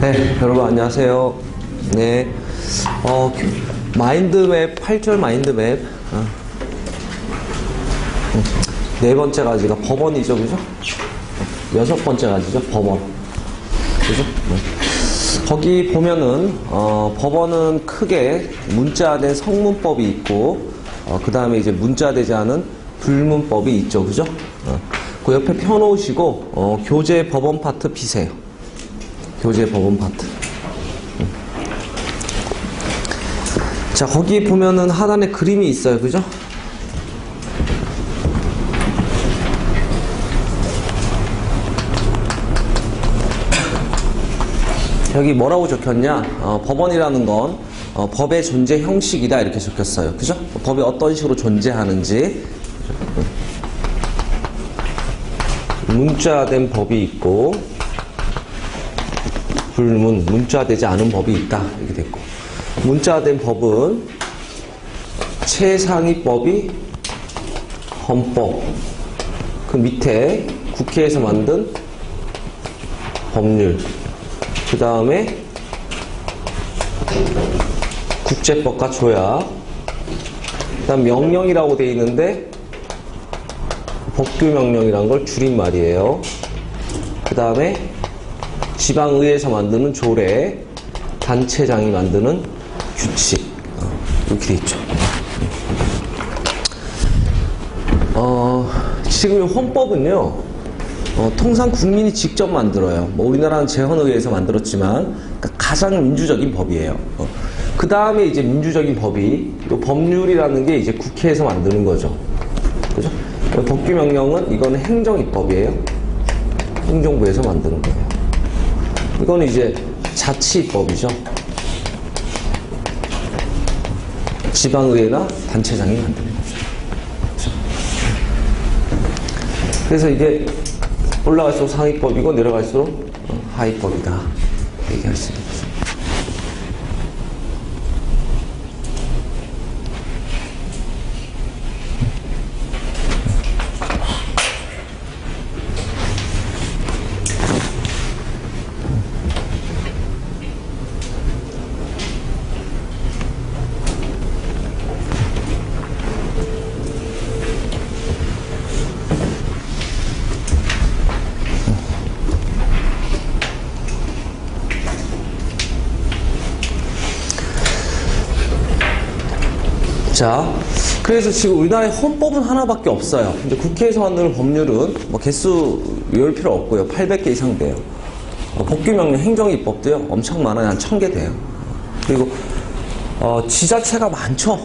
네, 여러분 안녕하세요. 네, 마인드맵 8절 마인드맵 네 번째 가지가 법원이죠, 그죠? 여섯 번째 가지죠, 법원, 그죠? 네. 거기 보면은 법원은 크게 문자된 성문법이 있고 그 다음에 이제 문자되지 않은 불문법이 있죠, 그죠? 그 옆에 펴놓으시고 교재 법원 파트 비세요. 교재 법원 파트. 자, 거기 보면은 하단에 그림이 있어요, 그죠? 여기 뭐라고 적혔냐? 법원이라는 건 법의 존재 형식이다 이렇게 적혔어요, 그죠? 법이 어떤 식으로 존재하는지. 문자된 법이 있고 불문, 문자되지 않은 법이 있다 이렇게 됐고, 문자된 법은 최상위법이 헌법, 그 밑에 국회에서 만든 법률, 그 다음에 국제법과 조약, 그 다음 명령이라고 되어 있는데 법규명령이라는 걸 줄임말이에요. 그 다음에 지방의회에서 만드는 조례, 단체장이 만드는 규칙, 이렇게 돼 있죠. 지금 헌법은요, 통상 국민이 직접 만들어요. 뭐 우리나라는 재헌의회에서 만들었지만 그러니까 가장 민주적인 법이에요. 그 다음에 이제 민주적인 법이, 또 법률이라는 게 이제 국회에서 만드는 거죠, 그죠? 법규명령은 이거는 행정입법이에요. 행정부에서 만드는 거예요. 이거는 이제 자치법이죠. 지방의회나 단체장이 만드는 거죠. 그래서 이게 올라갈수록 상위법이고 내려갈수록 하위법이다 얘기할 수 있는 거죠. 자, 그래서 지금 우리나라의 헌법은 하나밖에 없어요. 근데 국회에서 만드는 법률은 뭐 개수 외울 필요 없고요. 800개 이상 돼요. 법규명령, 행정입법도요, 엄청 많아요. 한 1000개 돼요. 그리고 지자체가 많죠,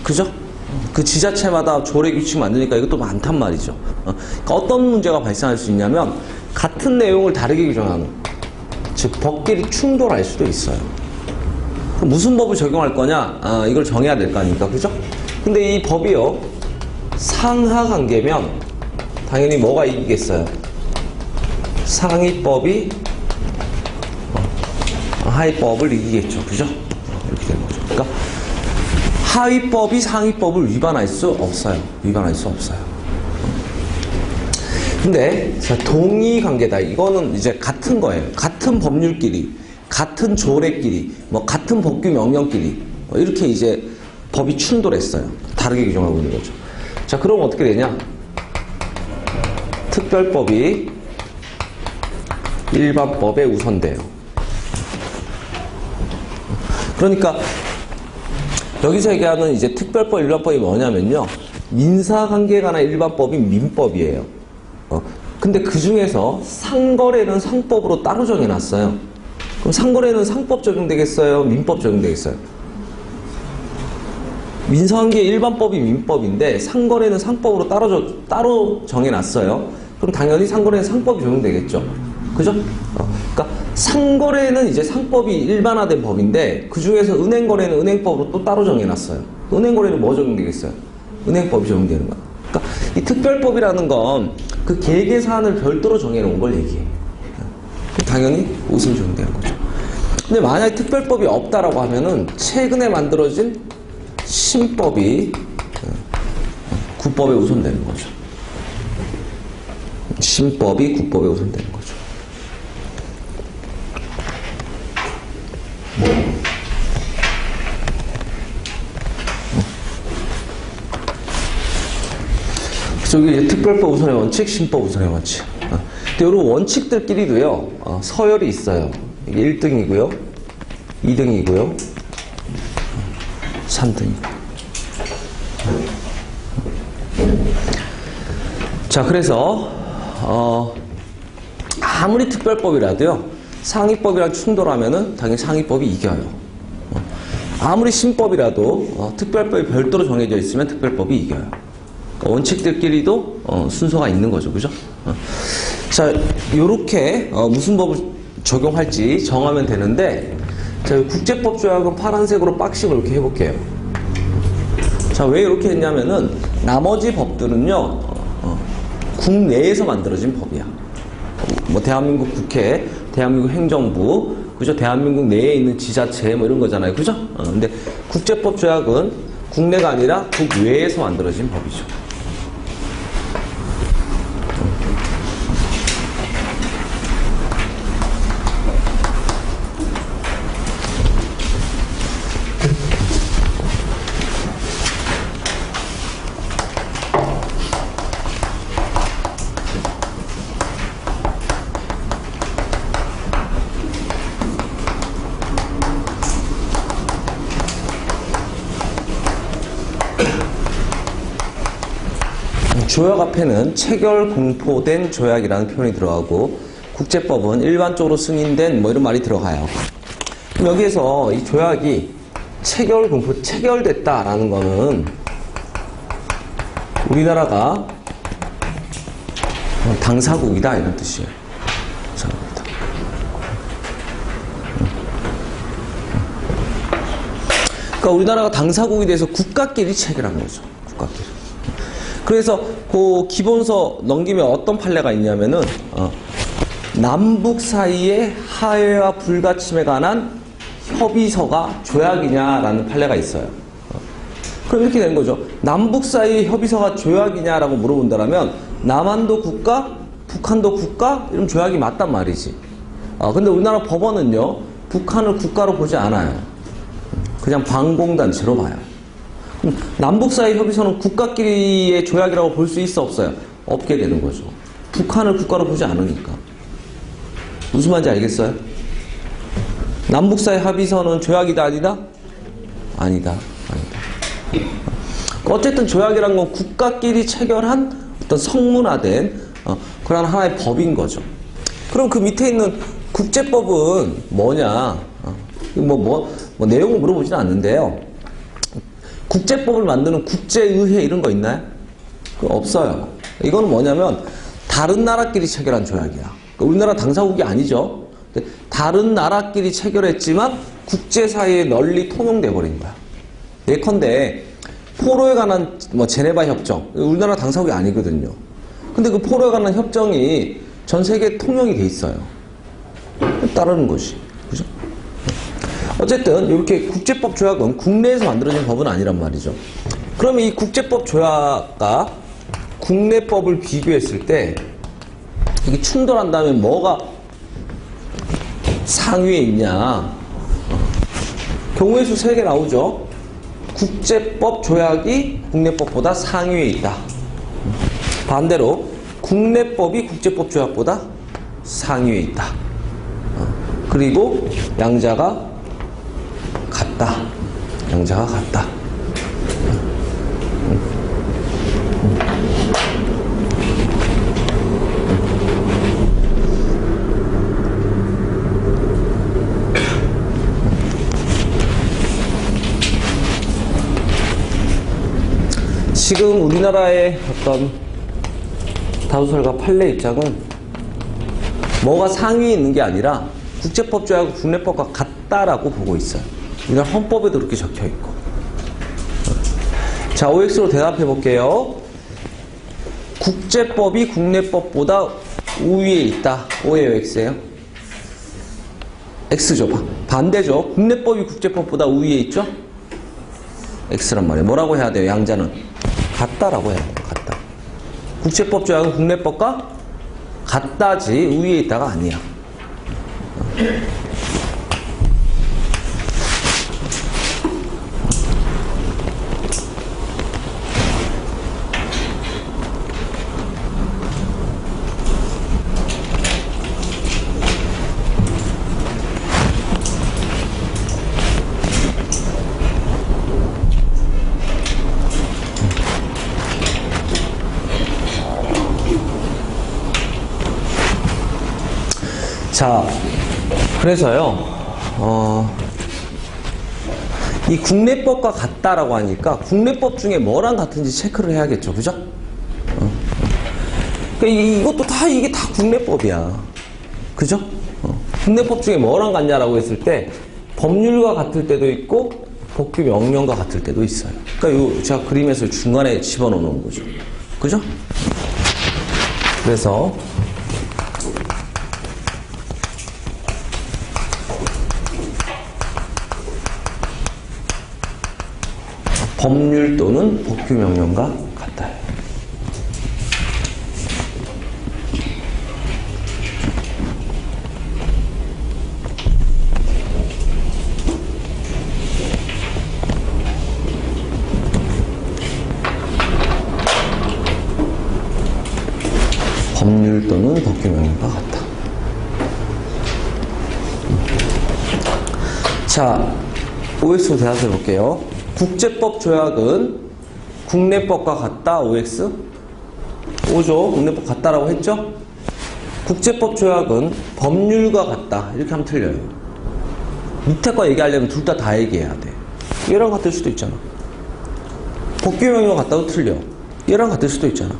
그죠? 그 지자체마다 조례 규칙 만드니까 이것도 많단 말이죠. 그러니까 어떤 문제가 발생할 수 있냐면 같은 내용을 다르게 규정하는, 즉 법끼리 충돌할 수도 있어요. 무슨 법을 적용할 거냐? 이걸 정해야 될 거 아닙니까? 그죠? 근데 이 법이요, 상하 관계면 당연히 뭐가 이기겠어요? 상위법이 하위법을 이기겠죠. 그죠? 이렇게 되는 거죠. 그러니까 하위법이 상위법을 위반할 수 없어요. 위반할 수 없어요. 근데 자, 동의 관계다. 이거는 이제 같은 거예요. 같은 법률끼리, 같은 조례끼리, 뭐 같은 법규 명령끼리, 이렇게 이제 법이 충돌했어요. 다르게 규정하고 있는 거죠. 자, 그럼 어떻게 되냐? 특별법이 일반법에 우선돼요. 그러니까 여기서 얘기하는 이제 특별법, 일반법이 뭐냐면요, 민사관계에 관한 일반법이 민법이에요. 근데 그 중에서 상거래는 상법으로 따로 정해놨어요. 그럼 상거래는 상법 적용되겠어요? 민법 적용되겠어요? 민사관계 일반법이 민법인데 상거래는 상법으로 따로 정해놨어요. 그럼 당연히 상거래는 상법이 적용되겠죠. 그죠? 그러니까 상거래는 이제 상법이 일반화된 법인데 그 중에서 은행거래는 은행법으로 또 따로 정해놨어요. 은행거래는 뭐 적용되겠어요? 은행법이 적용되는 거야. 그러니까 이 특별법이라는 건 그 개개 사안을 별도로 정해놓은 걸 얘기해요. 당연히 우선 적용되는 거죠. 근데 만약에 특별법이 없다라고 하면은 최근에 만들어진 신법이 국법에 우선되는 거죠. 신법이 국법에 우선되는 거죠. 저기 이제 특별법 우선의 원칙, 신법 우선의 원칙. 근데 이런 원칙들끼리도요, 서열이 있어요. 이게 1등이고요, 2등이고요, 3등이고. 자, 그래서, 아무리 특별법이라도요, 상위법이랑 충돌하면은 당연히 상위법이 이겨요. 아무리 신법이라도 특별법이 별도로 정해져 있으면 특별법이 이겨요. 그러니까 원칙들끼리도 순서가 있는 거죠, 그죠? 자, 요렇게 무슨 법을 적용할지 정하면 되는데, 자, 국제법 조약은 파란색으로 박식을 이렇게 해볼게요. 자, 왜 이렇게 했냐면은 나머지 법들은요, 국내에서 만들어진 법이야. 뭐 대한민국 국회, 대한민국 행정부, 그죠? 대한민국 내에 있는 지자체 뭐 이런 거잖아요, 그죠? 근데 국제법 조약은 국내가 아니라 국외에서 만들어진 법이죠. 조약 앞에는 체결 공포된 조약이라는 표현이 들어가고 국제법은 일반적으로 승인된 뭐 이런 말이 들어가요. 그럼 여기에서 이 조약이 체결 공포, 체결됐다라는 거는 우리나라가 당사국이다 이런 뜻이에요. 그러니까 우리나라가 당사국이 돼서 국가끼리 체결한 거죠. 국가끼리. 그래서 그 기본서 넘기면 어떤 판례가 있냐면은 남북 사이의 하해와 불가침에 관한 협의서가 조약이냐라는 판례가 있어요. 그럼 이렇게 되는 거죠. 남북 사이의 협의서가 조약이냐라고 물어본다면 남한도 국가, 북한도 국가 이런 조약이 맞단 말이지. 근데 우리나라 법원은요 북한을 국가로 보지 않아요. 그냥 반공단체로 봐요. 남북 사이 협의서는 국가끼리의 조약이라고 볼 수 있어 없어요? 없게 되는 거죠. 북한을 국가로 보지 않으니까. 무슨 말인지 알겠어요? 남북 사이 협의서는 조약이다 아니다? 아니다. 아니다. 어쨌든 조약이란 건 국가끼리 체결한 어떤 성문화된 그런 하나의 법인 거죠. 그럼 그 밑에 있는 국제법은 뭐냐? 내용을 물어보지는 않는데요. 국제법을 만드는 국제의회 이런 거 있나요? 없어요. 이거는 뭐냐면 다른 나라끼리 체결한 조약이야. 그러니까 우리나라 당사국이 아니죠. 근데 다른 나라끼리 체결했지만 국제사회에 널리 통용돼 버린 거야. 예컨대 포로에 관한 제네바 협정, 우리나라 당사국이 아니거든요. 근데 그 포로에 관한 협정이 전 세계에 통용이 돼 있어요. 따르는 것이. 그죠? 어쨌든 이렇게 국제법 조약은 국내에서 만들어진 법은 아니란 말이죠. 그럼 이 국제법 조약과 국내법을 비교했을 때 이게 충돌한다면 뭐가 상위에 있냐? 경우의 수 3개 나오죠. 국제법 조약이 국내법보다 상위에 있다. 반대로 국내법이 국제법 조약보다 상위에 있다. 그리고 양자가 같다. 양자가 같다. 지금 우리나라의 어떤 다수설과 판례 입장은 뭐가 상위에 있는 게 아니라 국제법 조약은 국내법과 같다라고 보고 있어요. 우리나라 헌법에도 그렇게 적혀 있고. 자, OX로 대답해 볼게요. 국제법이 국내법보다 우위에 있다. O예요, X예요? X죠. 반대죠. 국내법이 국제법보다 우위에 있죠? X란 말이에요. 뭐라고 해야 돼요? 양자는 같다라고 해야 돼요. 같다. 국제법 조약은 국내법과 같다지 우위에 있다가 아니야. 자, 그래서요, 이 국내법과 같다라고 하니까 국내법 중에 뭐랑 같은지 체크를 해야겠죠. 그죠? 그러니까 이것도 이게 다 국내법이야. 그죠? 국내법 중에 뭐랑 같냐라고 했을 때 법률과 같을 때도 있고 법규 명령과 같을 때도 있어요. 그러니까 제가 그림에서 중간에 집어넣는 거죠. 그죠? 그래서 법률 또는 법규 명령과 같다. 법률 또는 법규 명령과 같다. 자, OX로 대답해 볼게요. 국제법 조약은 국내법과 같다, OX? 오죠? 국내법 같다라고 했죠? 국제법 조약은 법률과 같다. 이렇게 하면 틀려요. 밑에 거 얘기하려면 둘 다 얘기해야 돼. 얘랑 같을 수도 있잖아. 법규 명령과 같다도 틀려. 얘랑 같을 수도 있잖아.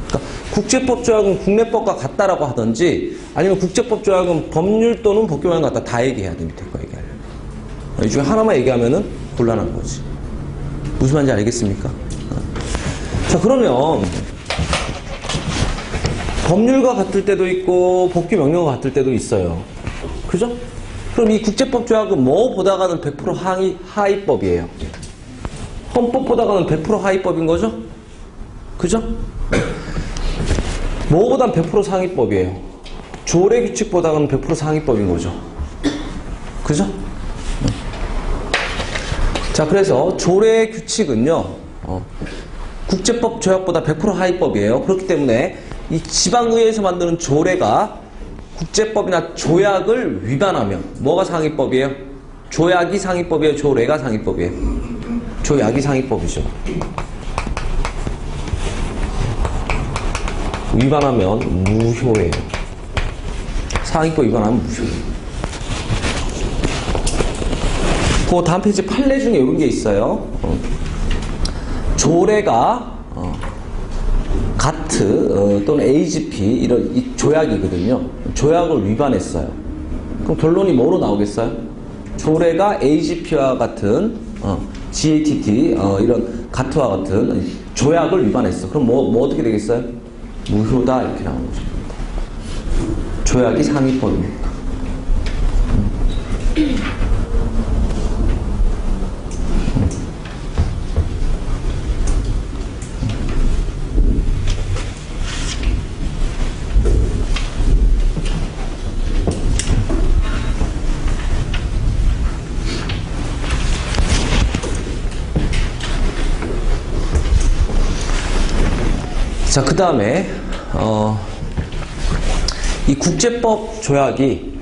그러니까 국제법 조약은 국내법과 같다라고 하든지 아니면 국제법 조약은 법률 또는 법규 명령 같다 다 얘기해야 돼. 밑에 거 얘기하려면. 이 중에 하나만 얘기하면은 곤란한 거지. 무슨 말인지 알겠습니까? 자, 그러면 법률과 같을 때도 있고 법규 명령과 같을 때도 있어요. 그죠? 그럼 이 국제법 조약은 뭐 보다가는 100% 하위법이에요. 헌법 보다가는 100% 하위법인 거죠? 그죠? 뭐보단 100% 상위법이에요. 조례 규칙보다는 100% 상위법인 거죠. 그죠? 자, 그래서 조례 규칙은요, 국제법 조약보다 100% 하위법이에요. 그렇기 때문에 이 지방의회에서 만드는 조례가 국제법이나 조약을 위반하면 뭐가 상위법이에요? 조약이 상위법이에요? 조례가 상위법이에요? 조약이 상위법이죠. 위반하면 무효예요. 상위법 위반하면 무효예요. 그 다음 페이지 판례 중에 이런 게 있어요. 조례가 가트 또는 AGP 이런 이 조약이거든요. 조약을 위반했어요. 그럼 결론이 뭐로 나오겠어요? 조례가 AGP와 같은 GATT 이런 가트와 같은 조약을 위반했어. 그럼 뭐 어떻게 되겠어요? 무효다 이렇게 나오는 거죠. 조약이 상위법입니다. 자, 그 다음에 이 국제법 조약이